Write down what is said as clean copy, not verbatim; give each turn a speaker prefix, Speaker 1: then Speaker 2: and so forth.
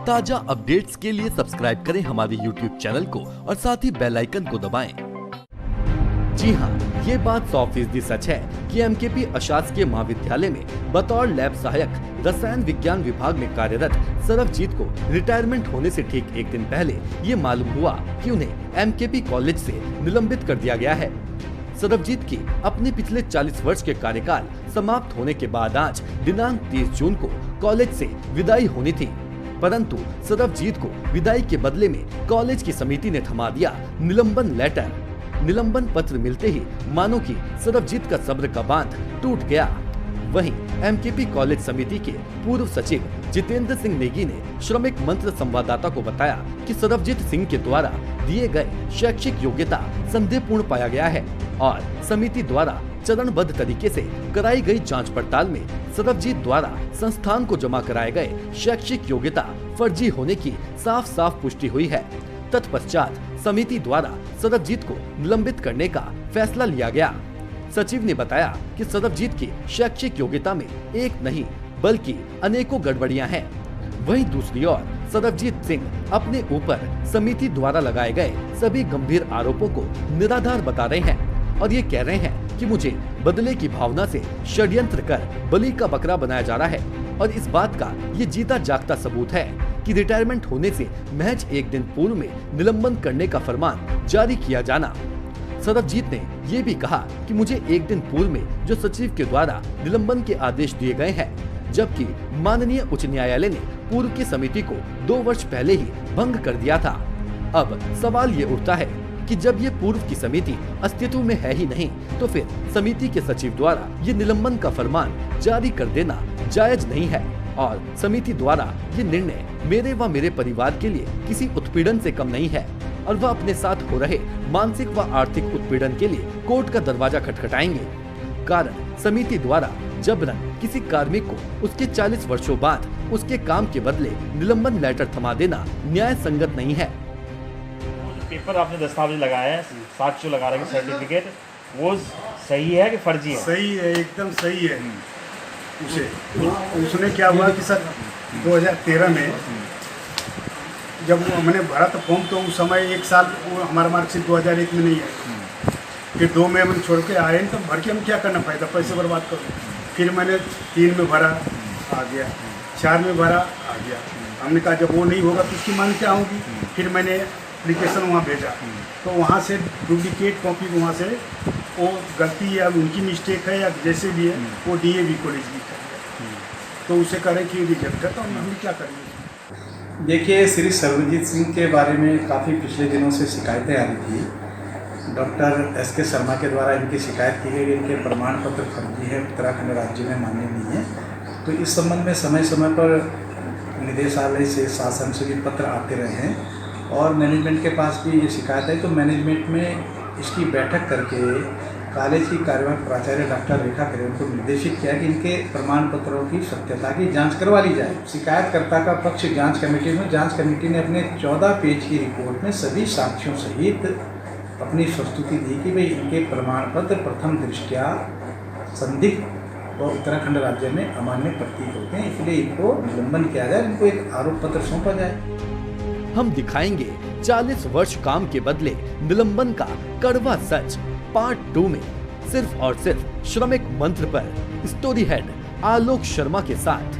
Speaker 1: ताजा अपडेट्स के लिए सब्सक्राइब करें हमारे YouTube चैनल को और साथ ही बेल आइकन को दबाएं। जी हाँ, ये बात 100% सच है कि एमकेपी अशासकीय महाविद्यालय में बतौर लैब सहायक रसायन विज्ञान विभाग में कार्यरत सरबजीत को रिटायरमेंट होने से ठीक एक दिन पहले ये मालूम हुआ कि उन्हें एमकेपी कॉलेज से निलंबित कर दिया गया है। सरबजीत की अपने पिछले 40 वर्ष के कार्यकाल समाप्त होने के बाद आज दिनांक 30 जून को कॉलेज से विदाई होनी थी, परंतु सरबजीत को विदाई के बदले में कॉलेज की समिति ने थमा दिया निलंबन लेटर। निलंबन पत्र मिलते ही मानो कि सरबजीत का सब्र का बांध टूट गया। वहीं एमकेपी कॉलेज समिति के पूर्व सचिव जितेंद्र सिंह नेगी ने श्रमिक मंत्र संवाददाता को बताया कि सरबजीत सिंह के द्वारा दिए गए शैक्षिक योग्यता संदेहपूर्ण पाया गया है और समिति द्वारा चरणबद्ध तरीके से कराई गई जांच पड़ताल में सरबजीत द्वारा संस्थान को जमा कराए गए शैक्षिक योग्यता फर्जी होने की साफ साफ पुष्टि हुई है। तत्पश्चात समिति द्वारा सरबजीत को निलंबित करने का फैसला लिया गया। सचिव ने बताया कि सरबजीत की शैक्षिक योग्यता में एक नहीं बल्कि अनेकों गड़बड़ियां हैं। वहीं दूसरी ओर सरबजीत सिंह अपने ऊपर समिति द्वारा लगाए गए सभी गंभीर आरोपों को निराधार बता रहे हैं और ये कह रहे हैं कि मुझे बदले की भावना से षड्यंत्र कर बलि का बकरा बनाया जा रहा है और इस बात का ये जीता जागता सबूत है कि रिटायरमेंट होने से महज एक दिन पूर्व में निलंबन करने का फरमान जारी किया जाना। सरबजीत ने ये भी कहा कि मुझे एक दिन पूर्व में जो सचिव के द्वारा निलंबन के आदेश दिए गए हैं, जबकि माननीय उच्च न्यायालय ने पूर्व की समिति को 2 वर्ष पहले ही भंग कर दिया था। अब सवाल ये उठता है कि जब ये पूर्व की समिति अस्तित्व में है ही नहीं, तो फिर समिति के सचिव द्वारा ये निलंबन का फरमान जारी कर देना जायज नहीं है और समिति द्वारा ये निर्णय मेरे व मेरे परिवार के लिए किसी उत्पीड़न से कम नहीं है और वह अपने साथ हो रहे मानसिक व आर्थिक उत्पीड़न के लिए कोर्ट का दरवाजा खटखटाएंगे। कारण समिति द्वारा जबरन किसी कार्मिक को उसके 40 वर्षों बाद उसके काम के बदले निलंबन लेटर थमा देना न्याय संगत नहीं है।
Speaker 2: पेपर आपने दस्तावेज लगाया है, साक्ष्य लगा रहे हैं, सर्टिफिकेट, वो सही है कि फर्जी है?
Speaker 3: सही है, एकदम सही है। उसने क्या हुआ कि सर 2013 में जब मैंने भरा था फॉर्म, तो उस समय 1 साल हमारा मार्कशीट 2001 में नहीं है, फिर 2 में हम छोड़ के आए, तो भर के हम क्या करना फायदा, पैसे बर्बाद करो। फिर मैंने 3 में भरा, आ गया, 4 में भरा, आ गया। हमने कहा जब वो नहीं होगा तो उसकी मांग क्या होगी। फिर मैंने एप्लीकेशन वहाँ भेजा, तो वहाँ से डुप्लीकेट कॉपी, वहाँ से वो गलती या उनकी मिस्टेक है या जैसे भी है, वो डीएवी कॉलेज की कर दिया, तो उसे करें कि रिजेक्ट है, तो हम क्या करेंगे।
Speaker 4: देखिए, श्री सरबजीत सिंह के बारे में काफ़ी पिछले दिनों से शिकायतें आ रही थी। डॉक्टर एस के शर्मा के द्वारा इनकी शिकायत की गई, इनके प्रमाण पत्र फर्जी है, उत्तराखंड राज्य में मान्य नहीं है। तो इस संबंध में समय समय पर निदेशालय से, शासन से भी पत्र आते रहे हैं और मैनेजमेंट के पास भी ये शिकायत है। तो मैनेजमेंट में इसकी बैठक करके कॉलेज की कार्यवाहक प्राचार्य डॉक्टर रेखा करेन को निर्देशित किया कि इनके प्रमाण पत्रों की सत्यता की जांच करवा ली जाए। शिकायतकर्ता का पक्ष जांच कमेटी में, जांच कमेटी ने अपने 14 पेज की रिपोर्ट में सभी साक्ष्यों सहित अपनी प्रस्तुति दी कि भाई इनके प्रमाण पत्र प्रथम दृष्टया संदिग्ध और उत्तराखंड राज्य में अमान्य प्रतीत होते हैं, इसलिए इनको निलंबन किया जाए, इनको एक आरोप पत्र सौंपा जाए।
Speaker 1: हम दिखाएंगे 40 वर्ष काम के बदले निलंबन का कड़वा सच पार्ट 2 में सिर्फ और सिर्फ श्रमिक मंत्र पर स्टोरी हेड आलोक शर्मा के साथ।